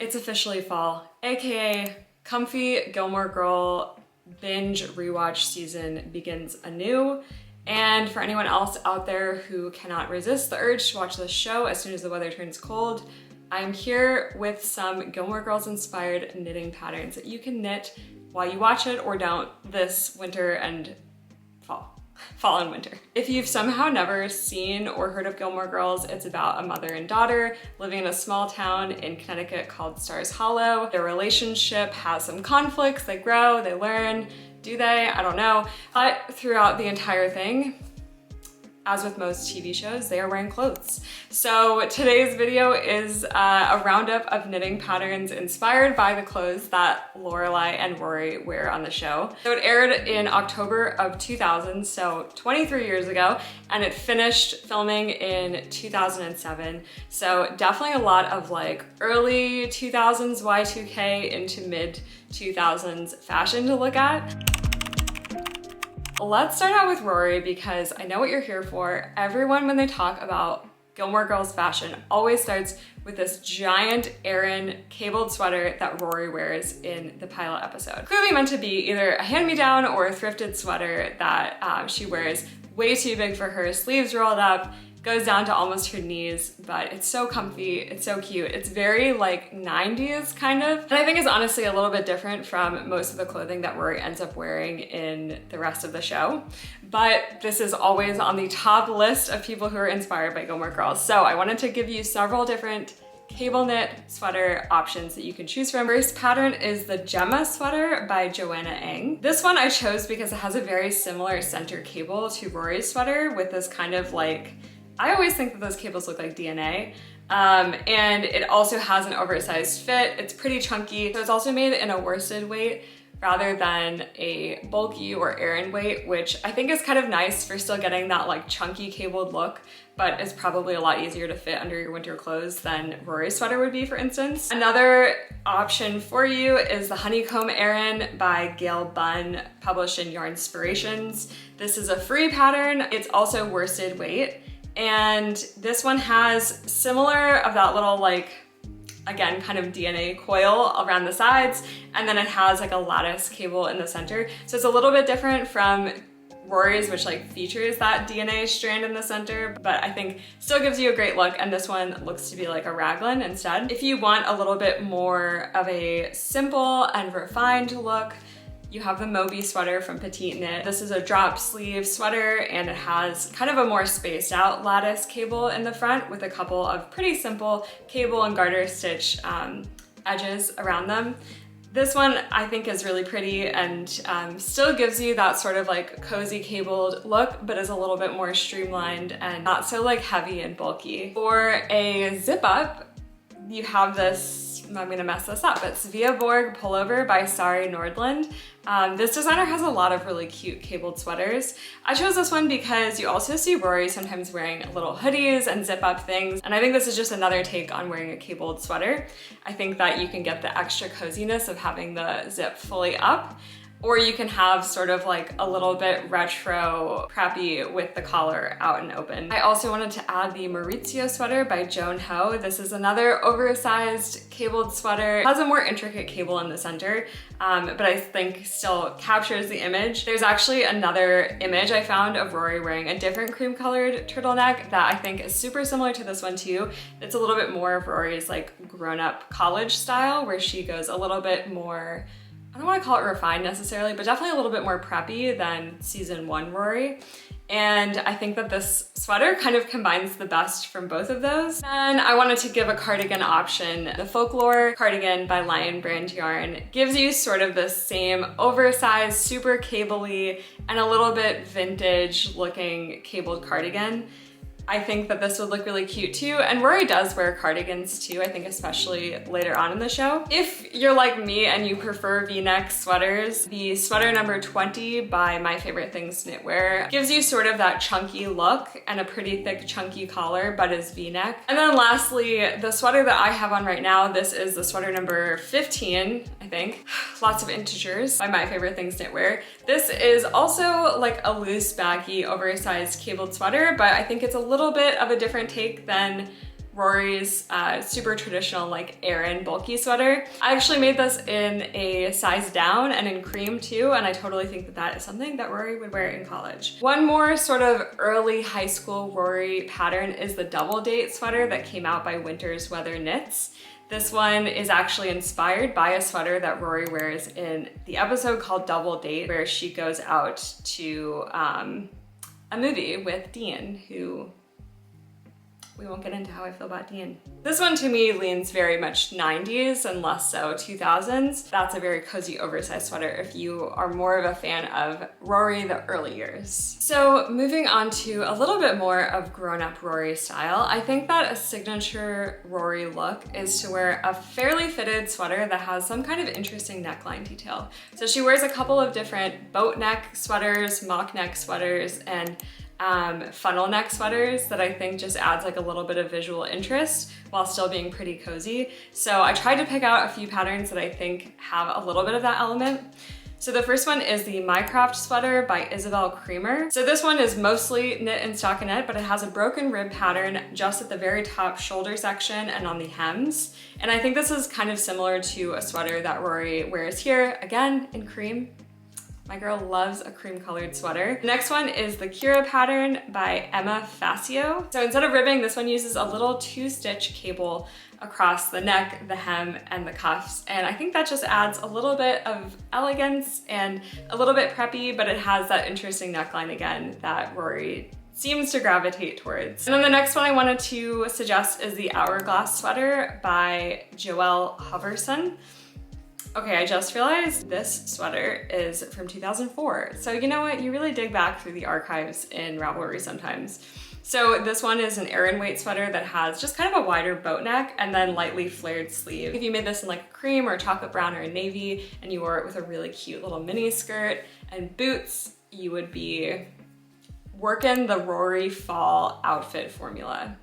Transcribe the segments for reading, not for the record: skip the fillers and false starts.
It's officially fall, aka comfy Gilmore Girl binge rewatch season begins anew. And for anyone else out there who cannot resist the urge to watch this show as soon as the weather turns cold, I'm here with some Gilmore Girls inspired knitting patterns that you can knit while you watch it or don't this winter and fall and winter. If you've somehow never seen or heard of Gilmore Girls, it's about a mother and daughter living in a small town in Connecticut called Stars Hollow. Their relationship has some conflicts, they grow, they learn, do they? I don't know. But throughout the entire thing, as with most TV shows, they are wearing clothes. So today's video is a roundup of knitting patterns inspired by the clothes that Lorelai and Rory wear on the show. So it aired in October of 2000, so 23 years ago, and it finished filming in 2007. So definitely a lot of like early 2000s Y2K into mid 2000s fashion to look at. Let's start out with Rory because I know what you're here for. Everyone, when they talk about Gilmore Girls fashion, always starts with this giant Aran cabled sweater that Rory wears in the pilot episode. Clearly meant to be either a hand-me-down or a thrifted sweater that she wears way too big for her, sleeves rolled up, goes down to almost her knees, but it's so comfy, it's so cute. It's very like 90s kind of. And I think it's honestly a little bit different from most of the clothing that Rory ends up wearing in the rest of the show. But this is always on the top list of people who are inspired by Gilmore Girls. So I wanted to give you several different cable knit sweater options that you can choose from. First pattern is the Gemma sweater by Joanna Eng. This one I chose because it has a very similar center cable to Rory's sweater with this kind of like, I always think that those cables look like DNA. And it also has an oversized fit. It's pretty chunky. So it's also made in a worsted weight rather than a bulky or Aran weight, which I think is kind of nice for still getting that like chunky cabled look, but it's probably a lot easier to fit under your winter clothes than Rory's sweater would be, for instance. Another option for you is the Honeycomb Aran by Gail Bunn, published in Yarnspirations. This is a free pattern. It's also worsted weight. And this one has similar of that little like, again, kind of DNA coil around the sides, and then it has like a lattice cable in the center. So it's a little bit different from Rory's, which like features that DNA strand in the center, but I think still gives you a great look, and this one looks to be like a raglan instead. If you want a little bit more of a simple and refined look, you have the Moby sweater from Petite Knit. This is a drop sleeve sweater and it has kind of a more spaced out lattice cable in the front with a couple of pretty simple cable and garter stitch edges around them. This one I think is really pretty and still gives you that sort of like cozy cabled look, but is a little bit more streamlined and not so like heavy and bulky. For a zip up, you have this, I'm gonna mess this up, it's Via Borg pullover by Sari Nordland. This designer has a lot of really cute cabled sweaters. I chose this one because you also see Rory sometimes wearing little hoodies and zip up things, and I think this is just another take on wearing a cabled sweater. I think that you can get the extra coziness of having the zip fully up, or you can have sort of like a little bit retro preppy with the collar out and open. I also wanted to add the Maurizio sweater by Joan Ho. This is another oversized cabled sweater. It has a more intricate cable in the center, but I think still captures the image. There's actually another image I found of Rory wearing a different cream colored turtleneck that I think is super similar to this one too. It's a little bit more of Rory's like grown-up college style, where she goes a little bit more, I don't want to call it refined necessarily, but definitely a little bit more preppy than season 1 Rory. And I think that this sweater kind of combines the best from both of those. And I wanted to give a cardigan option. The Folklore cardigan by Lion Brand Yarn gives you sort of the same oversized, super cabley, and a little bit vintage looking cabled cardigan. I think that this would look really cute too, and Rory does wear cardigans too, I think especially later on in the show. If you're like me and you prefer V-neck sweaters, the sweater number 20 by My Favorite Things Knitwear gives you sort of that chunky look and a pretty thick chunky collar, but is V-neck. And then lastly, the sweater that I have on right now, this is the sweater number 15, I think. Lots of integers by My Favorite Things Knitwear. This is also like a loose, baggy, oversized cabled sweater, but I think it's a little bit of a different take than Rory's super traditional like Aran bulky sweater. I actually made this in a size down and in cream too, and I totally think that that is something that Rory would wear in college. One more sort of early high school Rory pattern is the double date sweater that came out by Winter's Weather Knits. This one is actually inspired by a sweater that Rory wears in the episode called Double Date, where she goes out to a movie with Dean, who we won't get into how I feel about Dean. This one to me leans very much 90s and less so 2000s. That's a very cozy oversized sweater if you are more of a fan of Rory the early years. So moving on to a little bit more of grown-up Rory style, I think that a signature Rory look is to wear a fairly fitted sweater that has some kind of interesting neckline detail. So she wears a couple of different boat neck sweaters, mock neck sweaters, and funnel neck sweaters that I think just adds like a little bit of visual interest while still being pretty cozy. So I tried to pick out a few patterns that I think have a little bit of that element. So the first one is the My Craft sweater by Isabel Creamer. So this one is mostly knit and stockinette, but it has a broken rib pattern just at the very top shoulder section and on the hems. And I think this is kind of similar to a sweater that Rory wears here, again in cream. My girl loves a cream colored sweater. The next one is the Kira pattern by Emma Facio. So instead of ribbing, this one uses a little 2-stitch cable across the neck, the hem, and the cuffs. And I think that just adds a little bit of elegance and a little bit preppy, but it has that interesting neckline again that Rory seems to gravitate towards. And then the next one I wanted to suggest is the Hourglass sweater by Joelle Hoverson. Okay, I just realized this sweater is from 2004. So you know what? You really dig back through the archives in Ravelry sometimes. So this one is an Aran weight sweater that has just kind of a wider boat neck and then lightly flared sleeve. If you made this in like a cream or a chocolate brown or a navy and you wore it with a really cute little mini skirt and boots, you would be working the Rory fall outfit formula,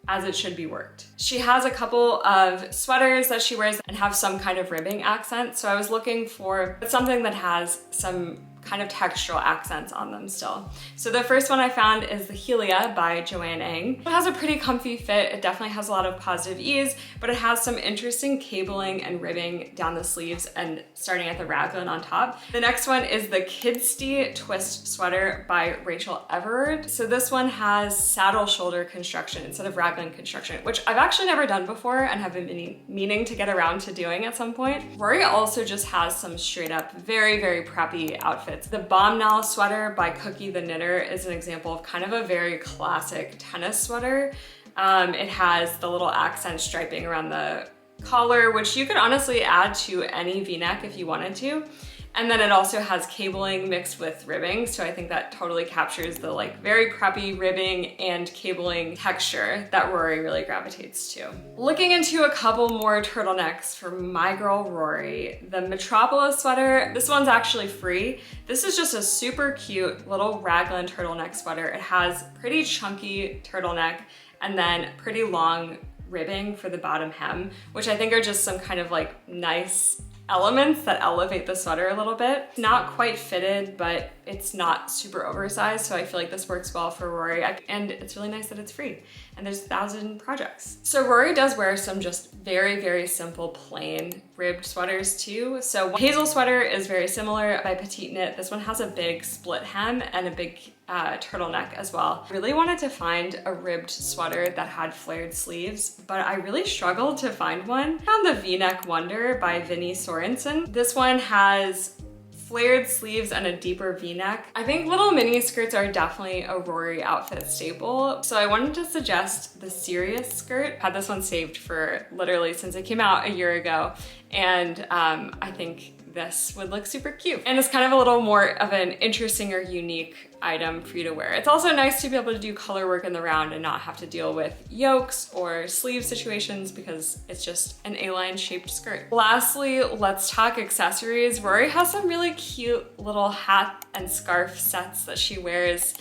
as it should be worked. She has a couple of sweaters that she wears and have some kind of ribbing accent. So I was looking for something that has some kind of textural accents on them still. So the first one I found is the Helia by Joanne Ng. It has a pretty comfy fit. It definitely has a lot of positive ease, but it has some interesting cabling and ribbing down the sleeves and starting at the raglan on top. The next one is the Kidsty Twist sweater by Rachel Everard. So this one has saddle shoulder construction instead of raglan construction, which I've actually never done before and have been meaning to get around to doing at some point. Rory also just has some straight up very, very preppy outfits. The Bombnell sweater by Cookie the Knitter is an example of kind of a very classic tennis sweater. It has the little accent striping around the collar, which you could honestly add to any V-neck if you wanted to. And then it also has cabling mixed with ribbing. So I think that totally captures the like very preppy ribbing and cabling texture that Rory really gravitates to. Looking into a couple more turtlenecks for my girl Rory, the Metropolis sweater, this one's actually free. This is just a super cute little raglan turtleneck sweater. It has pretty chunky turtleneck and then pretty long ribbing for the bottom hem, which I think are just some kind of like nice elements that elevate the sweater a little bit. Not quite fitted, but it's not super oversized, so I feel like this works well for Rory, and it's really nice that it's free, and there's 1,000 projects. So Rory does wear some just very, very simple plain ribbed sweaters too. So Hazel sweater is very similar by Petite Knit. This one has a big split hem and a big turtleneck as well. Really wanted to find a ribbed sweater that had flared sleeves, but I really struggled to find one. I found the V-neck Wonder by Vinnie Sorensen. This one has flared sleeves and a deeper V-neck. I think little mini skirts are definitely a Rory outfit staple. So I wanted to suggest the Serious skirt. Had this one saved for literally since it came out a year ago. And I think this would look super cute. And it's kind of a little more of an interesting or unique item for you to wear. It's also nice to be able to do color work in the round and not have to deal with yokes or sleeve situations because it's just an A-line shaped skirt. Lastly, let's talk accessories. Rory has some really cute little hat and scarf sets that she wears.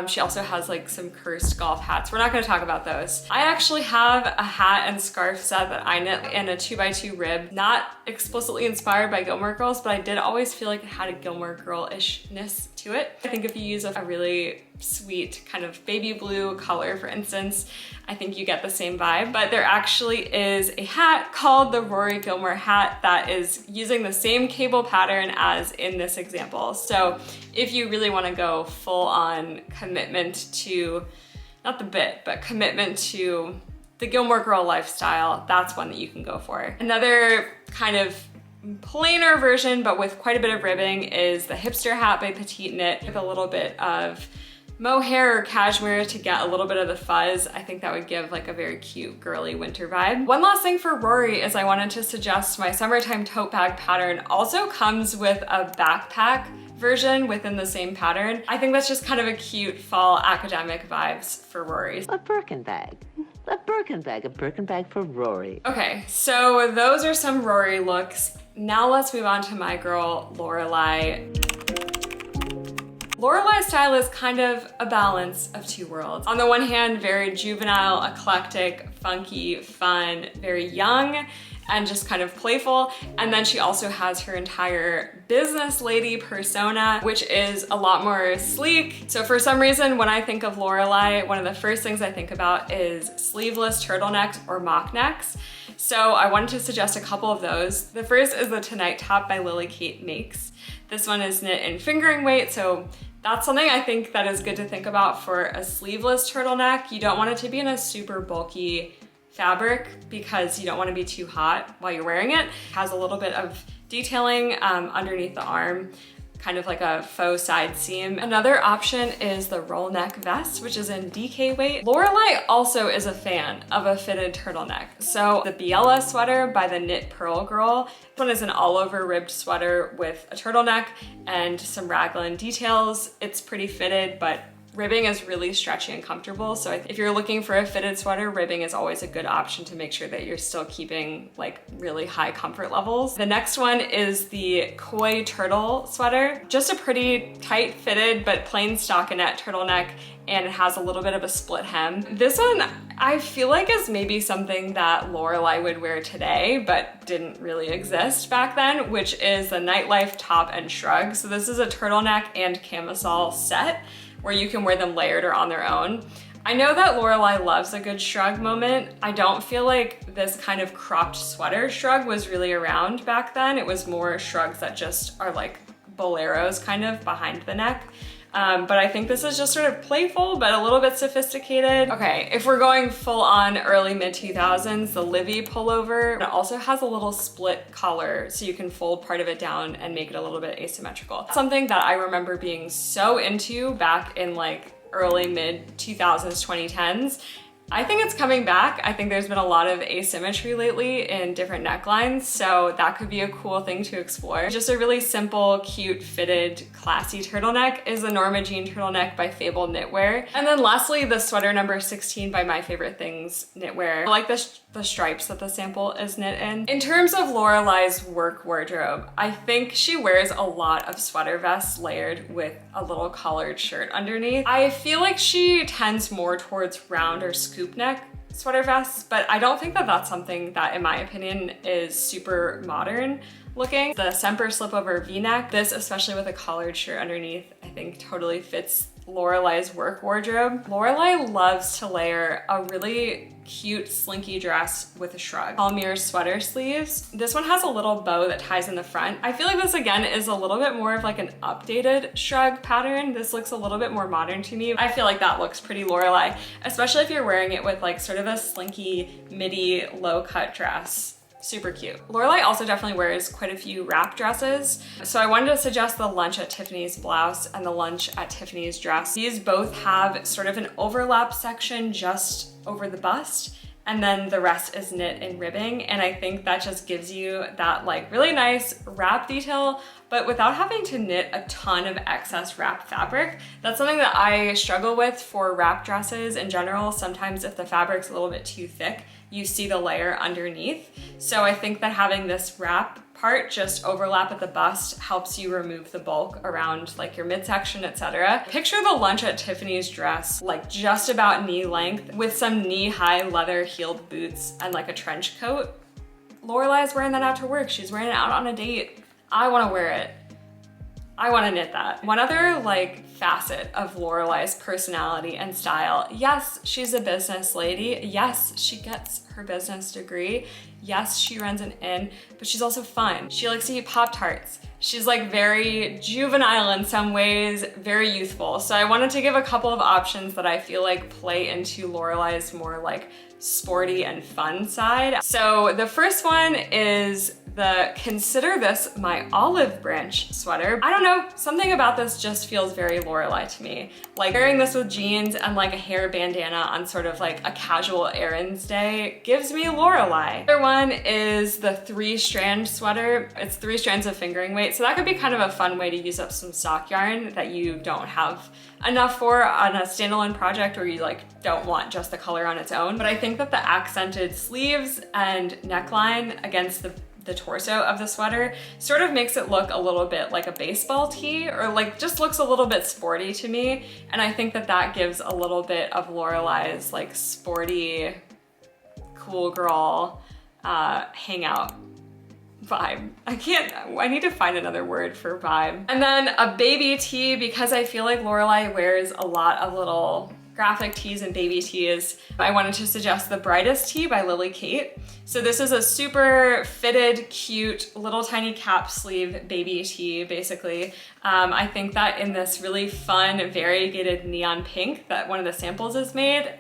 She also has like some cursed golf hats. We're not gonna talk about those. I actually have a hat and scarf set that I knit in a 2x2 rib, not explicitly inspired by Gilmore Girls, but I did always feel like it had a Gilmore Girl-ishness to it. I think if you use a really sweet kind of baby blue color, for instance, I think you get the same vibe. But there actually is a hat called the Rory Gilmore hat that is using the same cable pattern as in this example. So if you really want to go full on commitment to, not the bit, but commitment to the Gilmore Girl lifestyle, that's one that you can go for. Another kind of plainer version, but with quite a bit of ribbing, is the hipster hat by Petite Knit with a little bit of mohair or cashmere to get a little bit of the fuzz. I think that would give like a very cute girly winter vibe. One last thing for Rory is I wanted to suggest my summertime tote bag pattern also comes with a backpack version within the same pattern. I think that's just kind of a cute fall academic vibes for Rory. A Birkin bag. A Birkin bag for Rory. Okay, so those are some Rory looks. Now let's move on to my girl, Lorelai. Lorelai's style is kind of a balance of two worlds. On the one hand, very juvenile, eclectic, funky, fun, very young, and just kind of playful. And then she also has her entire business lady persona, which is a lot more sleek. So for some reason, when I think of Lorelai, one of the first things I think about is sleeveless turtlenecks or mock necks. So I wanted to suggest a couple of those. The first is the Tonight Top by Lily Kate Makes. This one is knit in fingering weight, so that's something I think that is good to think about for a sleeveless turtleneck. You don't want it to be in a super bulky fabric because you don't want to be too hot while you're wearing it. It has a little bit of detailing underneath the arm, kind of like a faux side seam. Another option is the roll neck vest, which is in DK weight. Lorelai also is a fan of a fitted turtleneck. So the Biella sweater by the Knit Pearl Girl. This one is an all over ribbed sweater with a turtleneck and some raglan details. It's pretty fitted, but ribbing is really stretchy and comfortable. So if you're looking for a fitted sweater, ribbing is always a good option to make sure that you're still keeping like really high comfort levels. The next one is the Koi Turtle sweater. Just a pretty tight fitted, but plain stockinette turtleneck, and it has a little bit of a split hem. This one, I feel like is maybe something that Lorelai would wear today, but didn't really exist back then, which is the Nightlife Top and Shrugs. So this is a turtleneck and camisole set, where you can wear them layered or on their own. I know that Lorelai loves a good shrug moment. I don't feel like this kind of cropped sweater shrug was really around back then. It was more shrugs that just are like boleros kind of behind the neck. But I think this is just sort of playful, but a little bit sophisticated. Okay, if we're going full on early mid 2000s, the Livy pullover, it also has a little split collar, so you can fold part of it down and make it a little bit asymmetrical. Something that I remember being so into back in like early mid 2000s, 2010s. I think it's coming back. I think there's been a lot of asymmetry lately in different necklines, so that could be a cool thing to explore. Just a really simple, cute, fitted, classy turtleneck is the Norma Jean turtleneck by Fable Knitwear. And then lastly, the sweater number 16 by My Favorite Things Knitwear. I like the stripes that the sample is knit in. In terms of Lorelai's work wardrobe, I think she wears a lot of sweater vests layered with a little collared shirt underneath. I feel like she tends more towards round or scoop neck sweater vests, but I don't think that that's something that, in my opinion, is super modern looking. The Semper slipover V-neck, this especially with a collared shirt underneath, I think totally fits Lorelai's work wardrobe. Lorelai loves to layer a really cute slinky dress with a shrug. Palmyre sweater sleeves. This one has a little bow that ties in the front. I feel like this again is a little bit more of like an updated shrug pattern. This looks a little bit more modern to me. I feel like that looks pretty Lorelai, especially if you're wearing it with like sort of a slinky midi low cut dress. Super cute. Lorelai also definitely wears quite a few wrap dresses. So I wanted to suggest the Lunch at Tiffany's blouse and the Lunch at Tiffany's dress. These both have sort of an overlap section just over the bust, and then the rest is knit in ribbing. And I think that just gives you that like really nice wrap detail, but without having to knit a ton of excess wrap fabric. That's something that I struggle with for wrap dresses in general. Sometimes if the fabric's a little bit too thick, you see the layer underneath. So I think that having this wrap part just overlap at the bust helps you remove the bulk around like your midsection, etc. Picture the Lunch at Tiffany's dress like just about knee length with some knee-high leather heeled boots and like a trench coat. Lorelai's wearing that out to work. She's wearing it out on a date. I want to wear it. I want to knit that. One other like facet of Lorelai's personality and style. Yes, she's a business lady. Yes, she gets her business degree. Yes, she runs an inn, but she's also fun. She likes to eat Pop-Tarts. She's like very juvenile in some ways, very youthful. So I wanted to give a couple of options that I feel like play into Lorelai's more like sporty and fun side. So the first one is the Consider This My Olive Branch sweater. I don't know, something about this just feels very Lorelai to me. Like wearing this with jeans and like a hair bandana on sort of like a casual errands day gives me Lorelai. The other one is the 3-strand sweater. It's 3 strands of fingering weight. So that could be kind of a fun way to use up some sock yarn that you don't have enough for on a standalone project, or you like don't want just the color on its own. But I think that the accented sleeves and neckline against the torso of the sweater sort of makes it look a little bit like a baseball tee, or like just looks a little bit sporty to me. And I think that that gives a little bit of Lorelai's like sporty, cool girl hangout vibe. I need to find another word for vibe. And then a baby tee, because I feel like Lorelai wears a lot of little graphic tees and baby tees. I wanted to suggest the Brightest Tee by Lily Kate. So this is a super fitted, cute, little tiny cap sleeve baby tee, basically. I think that in this really fun, variegated neon pink that one of the samples is made,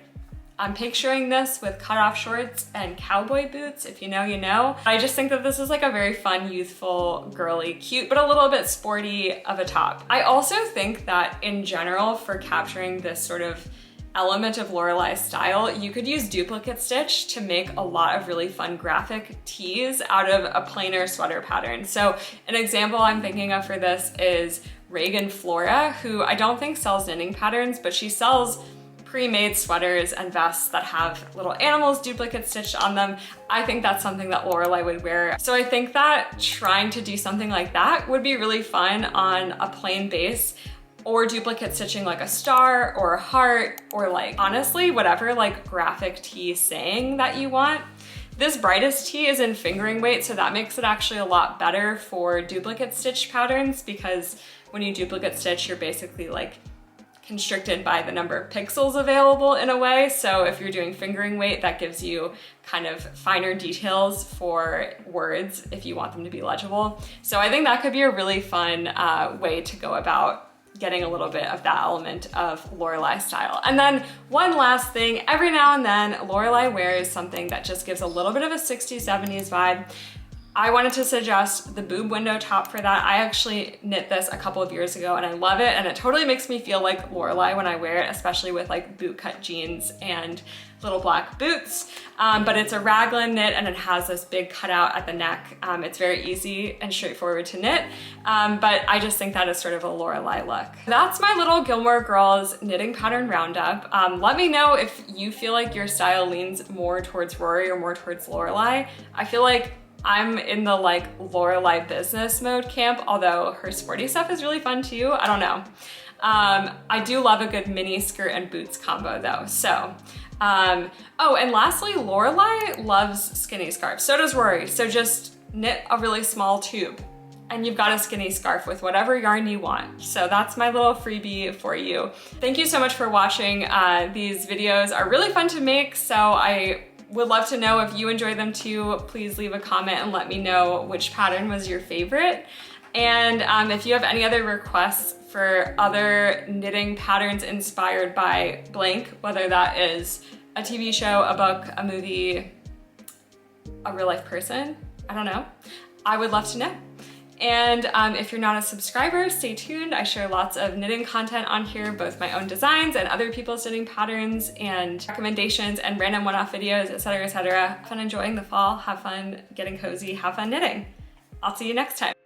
I'm picturing this with cutoff shorts and cowboy boots. If you know, you know. I just think that this is like a very fun, youthful, girly, cute, but a little bit sporty of a top. I also think that in general, for capturing this sort of element of Lorelai's style, you could use duplicate stitch to make a lot of really fun graphic tees out of a plainer sweater pattern. So an example I'm thinking of for this is Reagan Flora, who I don't think sells knitting patterns, but she sells pre-made sweaters and vests that have little animals duplicate stitched on them. I think that's something that Lorelai would wear. So I think that trying to do something like that would be really fun on a plain base, or duplicate stitching like a star or a heart, or like honestly whatever like graphic tee saying that you want. This Brightest Tee is in fingering weight, so that makes it actually a lot better for duplicate stitch patterns, because when you duplicate stitch, you're basically like constricted by the number of pixels available in a way. So if you're doing fingering weight, that gives you kind of finer details for words if you want them to be legible. So I think that could be a really fun way to go about getting a little bit of that element of Lorelai style. And then one last thing, every now and then Lorelai wears something that just gives a little bit of a 60s, 70s vibe. I wanted to suggest the boob window top for that. I actually knit this a couple of years ago and I love it, and it totally makes me feel like Lorelai when I wear it, especially with like boot cut jeans and little black boots. But it's a raglan knit and it has this big cutout at the neck. It's very easy and straightforward to knit, but I just think that is sort of a Lorelai look. That's my little Gilmore Girls knitting pattern roundup. Let me know if you feel like your style leans more towards Rory or more towards Lorelai. I feel like I'm in the like Lorelai business mode camp, although her sporty stuff is really fun too. I don't know. I do love a good mini skirt and boots combo though. So, oh, and lastly, Lorelai loves skinny scarves. So does Rory. So just knit a really small tube and you've got a skinny scarf with whatever yarn you want. So that's my little freebie for you. Thank you so much for watching. These videos are really fun to make, so I would love to know if you enjoy them too. Please leave a comment and let me know which pattern was your favorite. And if you have any other requests for other knitting patterns inspired by blank, whether that is a TV show, a book, a movie, a real life person, I don't know, I would love to know. And if you're not a subscriber, stay tuned. I share lots of knitting content on here, both my own designs and other people's knitting patterns and recommendations and random one-off videos, etc., etc. Have fun enjoying the fall, have fun getting cozy, have fun knitting. I'll see you next time.